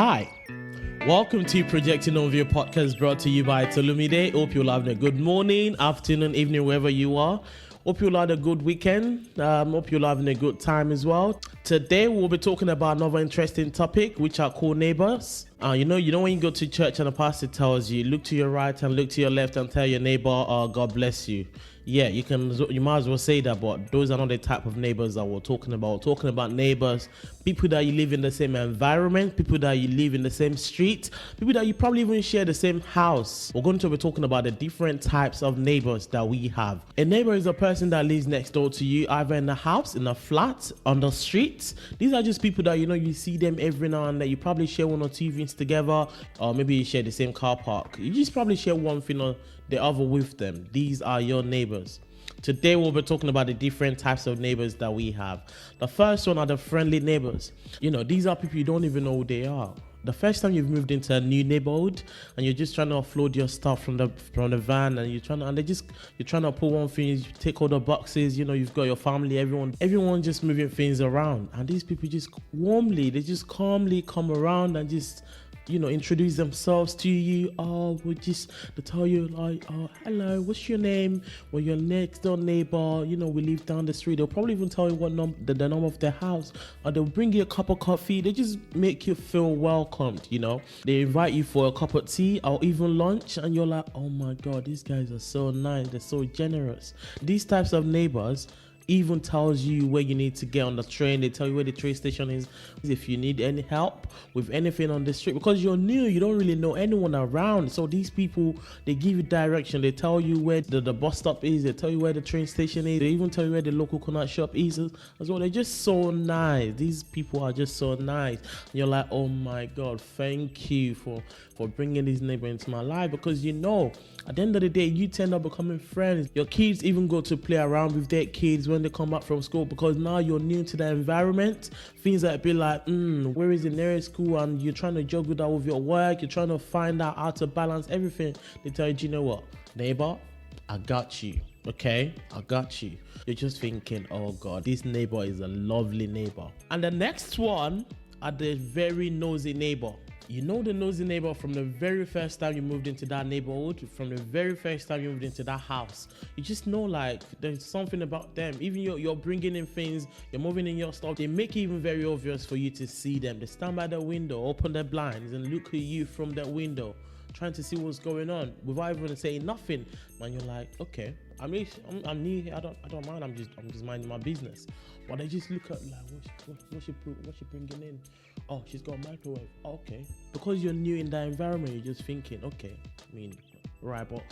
Hi, welcome to Projecting On View podcast brought to you by Tolumide. Hope you're having a good morning, afternoon, evening, wherever you are. Hope you'll have a good weekend. Hope you're having a good time as well. Today we'll be talking about another interesting topic, which are called neighbors. You know when you go to church and the pastor tells you, look to your right and look to your left and tell your neighbor, God bless you. Yeah, you might as well say that, but those are not the type of neighbors that we're talking about. We're talking about neighbors, people that you live in the same environment, people that you live in the same street, people that you probably even share the same house. We're going to be talking about the different types of neighbors that we have. A neighbor is a person that lives next door to you, either in the house, in a flat, on the street. These are just people that you see them every now and then. You probably share one or two things together, or maybe you share the same car park. You just probably share one thing or the other with them. These are your neighbors. Today we'll be talking about the different types of neighbors that we have. The first one are the friendly neighbors. These are people you don't even know who they are. The first time you've moved into a new neighborhood and you're just trying to offload your stuff from the van, and you're trying to pull one thing, you take all the boxes, you've got your family, everyone just moving things around, and these people just calmly come around and just introduce themselves to you. They tell you like, hello, what's your name? Well, your next door neighbor, we live down the street. They'll probably even tell you what the number of their house, or they'll bring you a cup of coffee. They just make you feel welcomed. They invite you for a cup of tea or even lunch, and you're like, oh my God, these guys are so nice. They're so generous. These types of neighbors even tells you where you need to get on the train. They tell you where the train station is if you need any help with anything on the street, because you're new, you don't really know anyone around. So these people, they give you direction. They tell you where the bus stop is. They tell you where the train station is. They even tell you where the local coconut shop is as well. They're just so nice. These people are just so nice. And you're like, oh my God, thank you for bringing this neighbor into my life, because at the end of the day, you tend up becoming friends. Your kids even go to play around with their kids when they come back from school, because now you're new to the environment. Things that be like, where is the nearest school? And you're trying to juggle that with your work. You're trying to find out how to balance everything. They tell you, you know what, neighbor, I got you. Okay, I got you. You're just thinking, oh God, this neighbor is a lovely neighbor. And the next one are the very nosy neighbor. The nosy neighbor from the very first time you moved into that neighborhood, from the very first time you moved into that house. You just know, like, there's something about them. Even you're bringing in things, you're moving in your stuff. They make it even very obvious for you to see them. They stand by the window, open their blinds, and look at you from that window, trying to see what's going on without even saying nothing. And you're like, okay, I'm new here. I don't mind. I'm just minding my business. But they just look at like, what's she bringing in? Oh, she's got a microwave. Oh, okay. Because you're new in that environment, you're just thinking, okay, right, but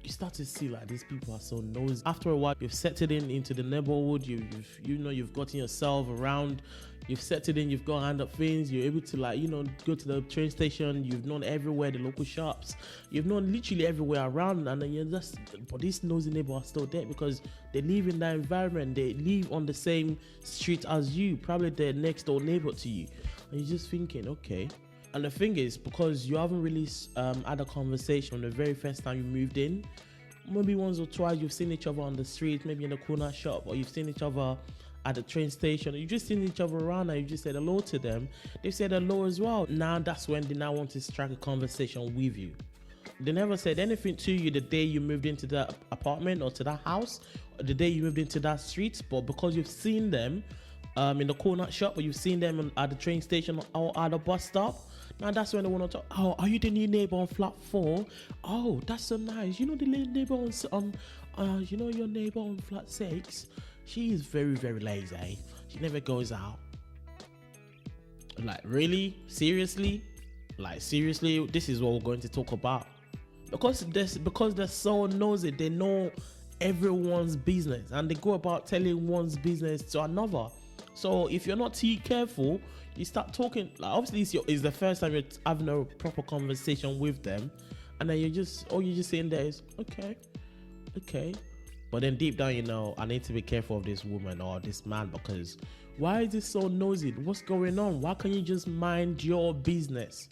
you start to see like these people are so nosy. After a while, you've settled into the neighborhood. You've gotten yourself around. You've settled in. You've got hand up things. You're able to go to the train station. You've known everywhere, the local shops. You've known literally everywhere around, and then but these nosy neighbors are still there because they live in that environment. They live on the same street as you. Probably their next door neighbor to you, and you're just thinking, okay. And the thing is, because you haven't really had a conversation the very first time you moved in, maybe once or twice you've seen each other on the street, maybe in the corner shop, or you've seen each other at the train station, you've just seen each other around and you just said hello to them. They said hello as well. Now that's when they now want to strike a conversation with you. They never said anything to you the day you moved into that apartment or to that house, or the day you moved into that street, but because you've seen them in the corner shop, or you've seen them at the train station or at the bus stop, now that's when they want to talk. Oh, are you the new neighbor on flat 4? Oh, that's so nice. The neighbor on your neighbor on flat 6? She is very, very lazy. She never goes out. Like, really? Seriously? Like, seriously? This is what we're going to talk about. Because they're so nosy, they know everyone's business, and they go about telling one's business to another. So if you're not too careful, you start talking. Like, obviously, it's the first time you're having a proper conversation with them, and then you're just saying there is okay. But then deep down, I need to be careful of this woman or this man, because why is this so nosy? What's going on? Why can't you just mind your business?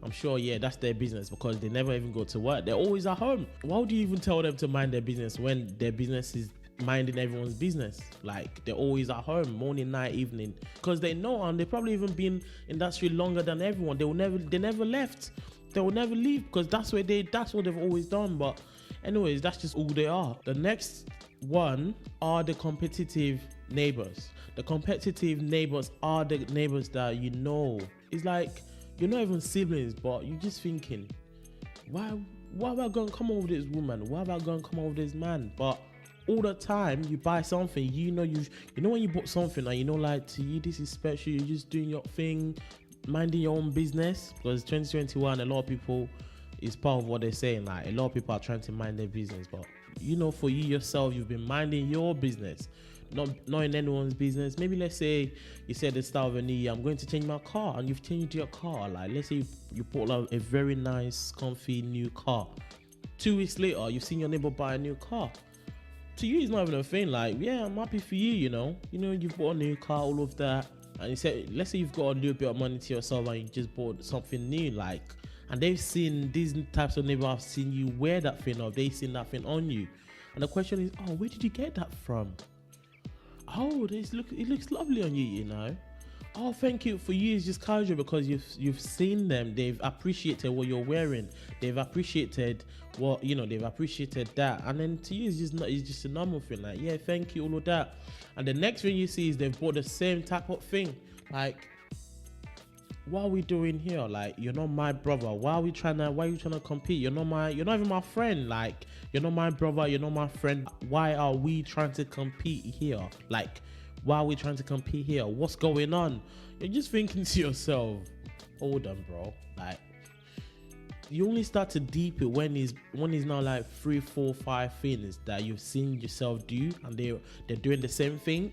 I'm sure, that's their business, because they never even go to work. They're always at home. Why would you even tell them to mind their business when their business is minding everyone's business. Like they're always at home, morning, night, evening, because they know, and they probably even been in that street longer than everyone. They never left. They will never leave because that's what they've always done. But anyways, that's just all they are. The next one are the competitive neighbors. The competitive neighbors are the neighbors that you know. It's like you're not even siblings, but you're just thinking, why have I gone come over this woman? Why have I gone come over this man? But all the time you buy something, you know when you bought something and you know, like, to you this is special, you're just doing your thing, minding your own business. Because 2021, a lot of people, is part of what they're saying, like a lot of people are trying to mind their business, but you know, for you yourself, you've been minding your business, not in anyone's business. Maybe let's say you said at the start of a new year, I'm going to change my car, and you've changed your car. Like let's say you bought like a very nice comfy new car. 2 weeks later, you've seen your neighbor buy a new car. To you, it's not even a thing. Like, yeah, I'm happy for you, you know, you've bought a new car, all of that. And you said, let's say you've got a little bit of money to yourself and you just bought something new, like, and they've seen, these types of neighbors have seen you wear that thing, or they've seen that thing on you. And the question is, oh, where did you get that from? Oh, it looks lovely on you, you know. Oh, thank you. For you, it's just casual because you've seen them. They've appreciated what you're wearing. They've appreciated what, they've appreciated that. And then to you, it's just a normal thing. Like, yeah, thank you, all of that. And the next thing you see is they've bought the same type of thing. Like, what are we doing here? Like, you're not my brother. Why are you trying to compete? You're not even my friend. Like, you're not my brother. You're not my friend. Why are we trying to compete here? Like, why are we trying to compete here? What's going on? You're just thinking to yourself, hold on, bro. Like, you only start to deep it when it's now like 3, 4, 5 things that you've seen yourself do, and they're doing the same thing.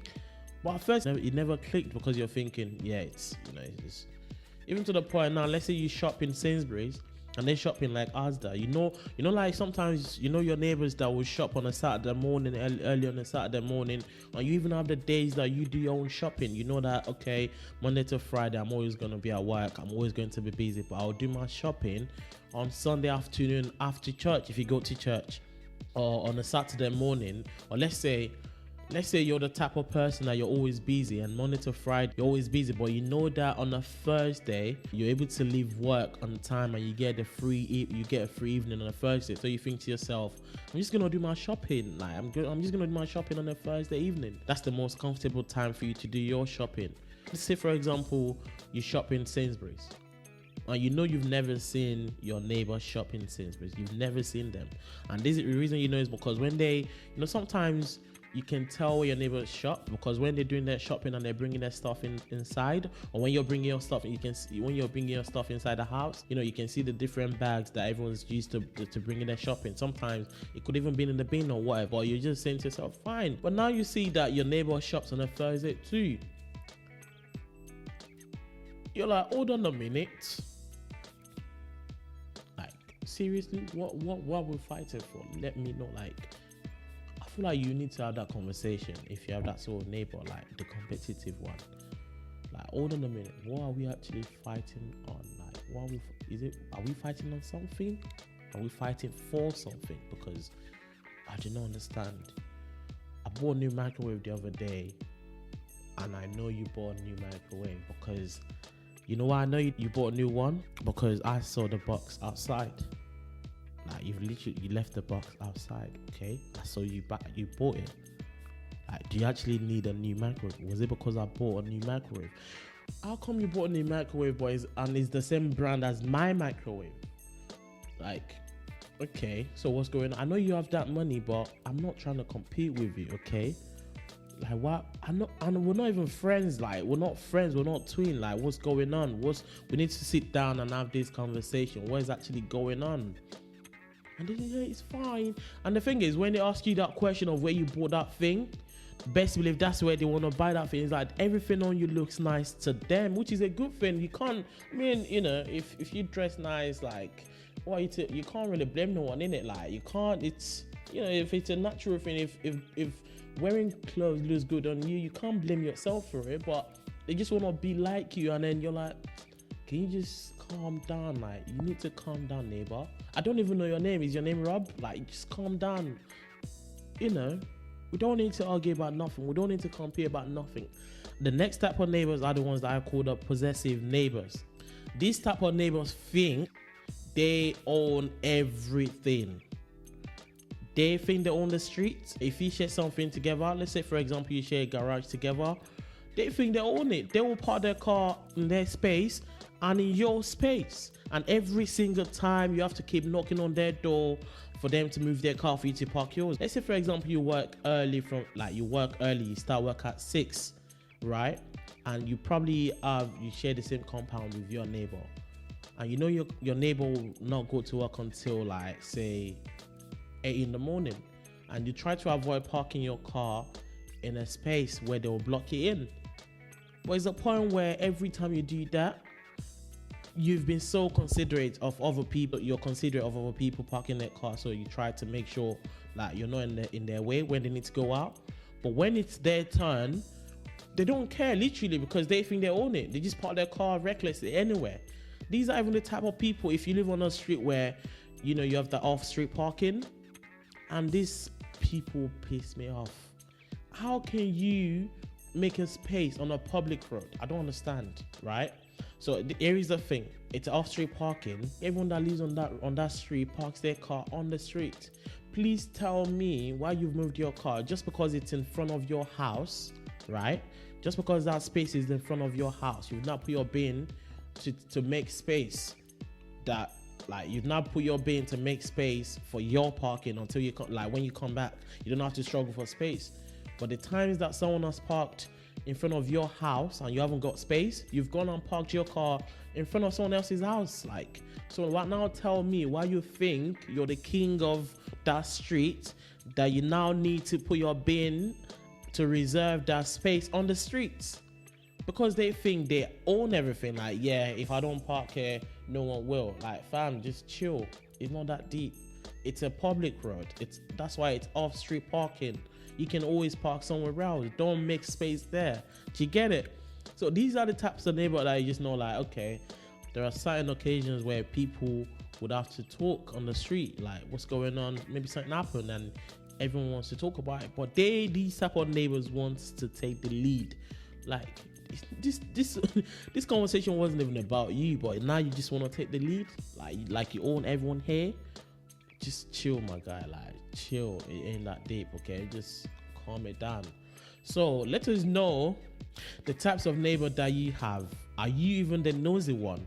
But at first, it never clicked because you're thinking, yeah, it's just, even to the point now, let's say you shop in Sainsbury's and they shop in like Asda, like sometimes, your neighbors that will shop on a Saturday morning, early on a Saturday morning, and you even have the days that you do your own shopping. You know that, okay, Monday to Friday, I'm always going to be at work. I'm always going to be busy, but I'll do my shopping on Sunday afternoon after church, if you go to church, or on a Saturday morning. Or let's say you're the type of person that you're always busy, and Monday to Friday you're always busy, but you know that on a Thursday you're able to leave work on time and you get a free evening on a Thursday. So you think to yourself, I'm just gonna do my shopping. Like I'm just gonna do my shopping on a Thursday evening. That's the most comfortable time for you to do your shopping. Let's say, for example, you shop in Sainsbury's, and you've never seen your neighbor shop in Sainsbury's. You've never seen them, and this is the reason is because when they, sometimes you can tell where your neighbors shop, because when they're doing their shopping and they're bringing their stuff inside, or when you're bringing your stuff, when you're bringing your stuff inside the house, you can see the different bags that everyone's used to bring in their shopping. Sometimes it could even be in the bin or whatever. You're just saying to yourself, fine. But now you see that your neighbor shops on a Thursday too. You're like, hold on a minute. Like, seriously, what we're fighting for? Let me know. Like, I feel like you need to have that conversation if you have that sort of neighbor, like the competitive one. Like, hold on a minute, what are we actually fighting on? Like, are we fighting on something? Are we fighting for something? Because I do not understand. I bought a new microwave the other day, and I know you bought a new microwave because, you know why I know you bought a new one? Because I saw the box outside. Like, you left the box outside, okay? I saw you bought it. Like, do you actually need a new microwave? Was it because I bought a new microwave? How come you bought a new microwave, boys, and it's the same brand as my microwave? Like, okay, so what's going on? I know you have that money, but I'm not trying to compete with you, okay? Like, what? And we're not even friends. Like, we're not friends. We're not twin. Like, what's going on? We need to sit down and have this conversation. What is actually going on? And they say, yeah, it's fine. And the thing is, when they ask you that question of where you bought that thing, best believe that's where they want to buy that thing. It's like everything on you looks nice to them, which is a good thing. You can't, if you dress nice, like, you can't really blame no one in it. Like, you can't, it's, if it's a natural thing, if wearing clothes looks good on you, you can't blame yourself for it. But they just want to be like you, and then you're like, can you just calm down? Like, you need to calm down, neighbor. I don't even know your name. Is your name Rob? Like, just calm down. We don't need to argue about nothing. We don't need to compare about nothing. The next type of neighbors are the ones that I call the possessive neighbors. These type of neighbors think they own everything. They think they own the streets. If you share something together, let's say for example you share a garage together, they think they own it. They will park their car in their space and in your space. And every single time you have to keep knocking on their door for them to move their car for you to park yours. Let's say for example you work early, you start work at 6, right? And you probably you share the same compound with your neighbor. And you know your neighbor will not go to work until like say 8 in the morning. And you try to avoid parking your car in a space where they will block it in. But it's a point where every time you do that, you've been so considerate of other people. You're considerate of other people parking their car, so you try to make sure that you're not in their way when they need to go out. But when it's their turn, they don't care literally because they think they own it. They just park their car recklessly anywhere. These are even the type of people, if you live on a street where you have the off-street parking, and these people piss me off. How can you make a space on a public road? I don't understand, right? So here is the thing. It's off-street parking. Everyone that lives on that street parks their car on the street. Please tell me why you've moved your car just because it's in front of your house, right? Just because that space is in front of your house, you've not put your bin to make space. You've not put your bin to make space for your parking until you come. Like when you come back, you don't have to struggle for space. But the times that someone has parked in front of your house and you haven't got space, you've gone and parked your car in front of someone else's house. So right now, tell me why you think you're the king of that street, that you now need to put your bin to reserve that space on the streets. Because they think they own everything. Like, yeah, if I don't park here, no one will. Like, fam, just chill. It's not that deep. It's a public road. That's why it's off-street parking. You can always park somewhere else. Don't make space there. Do you get it? So these are the types of neighborhood that you just know, like, okay, there are certain occasions where people would have to talk on the street, like what's going on, maybe something happened and everyone wants to talk about it. But these type of neighbors wants to take the lead. Like this conversation wasn't even about you, but now you just want to take the lead. Like you own everyone here. Just chill, my guy. Like chill. It ain't that deep, okay? Just calm it down. So let us know the types of neighbor that you have. Are you even the nosy one?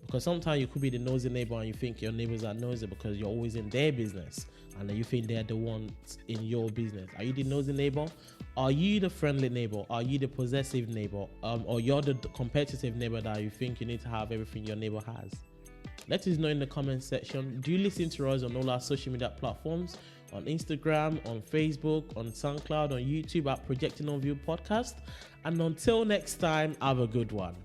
Because sometimes you could be the nosy neighbor and you think your neighbors are nosy because you're always in their business and then you think they're the ones in your business. Are you the nosy neighbor? Are you the friendly neighbor? Are you the possessive neighbor? Or you're the competitive neighbor that you think you need to have everything your neighbor has? Let us know in the comment section. Do you listen to us on all our social media platforms? On Instagram, on Facebook, on SoundCloud, on YouTube at Projecting On View Podcast. And until next time, have a good one.